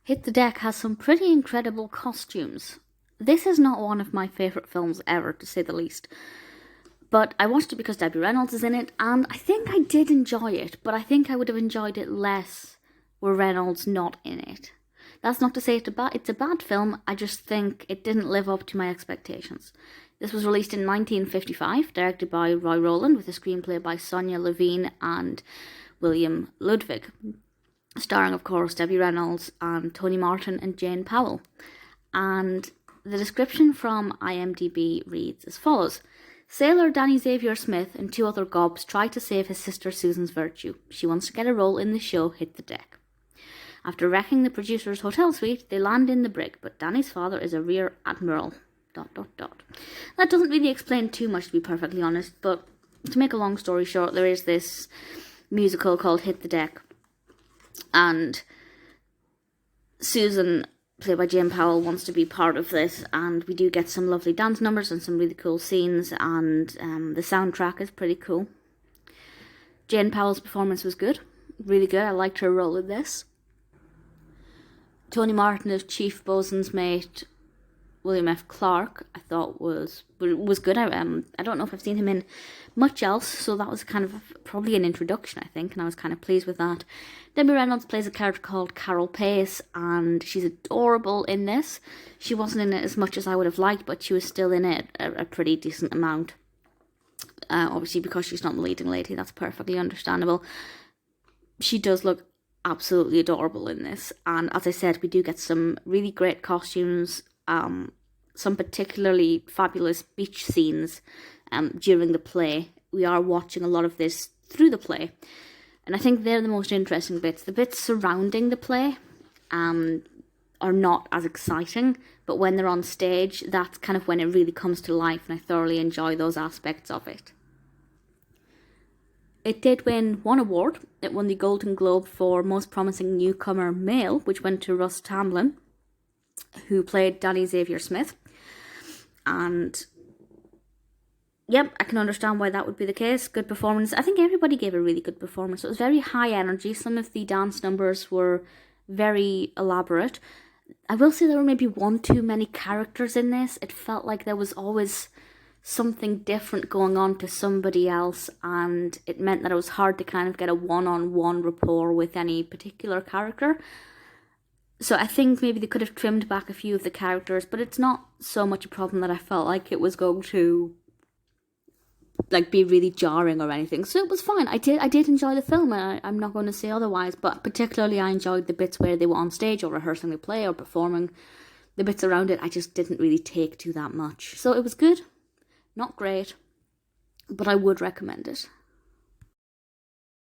Hit the Deck has some pretty incredible costumes. This is not one of my favourite films ever, to say the least. But I watched it because Debbie Reynolds is in it, and I think I did enjoy it, but I think I would have enjoyed it less were Reynolds not in it. That's not to say it's a bad film, I just think it didn't live up to my expectations. This was released in 1955, directed by Roy Rowland, with a screenplay by Sonya, Levien and William Ludwig. Starring, of course, Debbie Reynolds and Tony Martin and Jane Powell. And the description from IMDb reads as follows. Sailor Danny Xavier Smith and two other gobs try to save his sister Susan's virtue. She wants to get a role in the show Hit the Deck. After wrecking the producer's hotel suite, they land in the brig, but Danny's father is a rear admiral. ... That doesn't really explain too much, to be perfectly honest, but to make a long story short, there is this musical called Hit the Deck. And Susan, played by Jane Powell, wants to be part of this, and we do get some lovely dance numbers and some really cool scenes, and the soundtrack is pretty cool. Jane Powell's performance was good, really good. I liked her role in this. Tony Martin as Chief Bosun's mate William F. Clark, I thought was good. I don't know if I've seen him in much else, so that was kind of probably an introduction, I think, and I was kind of pleased with that. Debbie Reynolds plays a character called Carol Pace, and she's adorable in this. She wasn't in it as much as I would have liked, but she was still in it a pretty decent amount. Obviously, because she's not the leading lady, that's perfectly understandable. She does look absolutely adorable in this, and as I said, we do get some really great costumes, some particularly fabulous beach scenes during the play. We are watching a lot of this through the play, and I think they're the most interesting bits. The bits surrounding the play are not as exciting, but when they're on stage, that's kind of when it really comes to life, and I thoroughly enjoy those aspects of it. It did win one award. It won the Golden Globe for Most Promising Newcomer Male, which went to Russ Tamblyn, who played Danny Xavier Smith. And yep, I can understand why that would be the case. Good performance. I think everybody gave a really good performance. It was very high energy. Some of the dance numbers were very elaborate. I will say there were maybe one too many characters in this. It felt like there was always something different going on to somebody else, and it meant that it was hard to kind of get a one-on-one rapport with any particular character. So I think maybe they could have trimmed back a few of the characters, but it's not so much a problem that I felt like it was going to be really jarring or anything. So it was fine. I did enjoy the film, and I'm not going to say otherwise, but particularly I enjoyed the bits where they were on stage or rehearsing the play or performing. The bits around it I just didn't really take to that much. So it was good. Not great, but I would recommend it.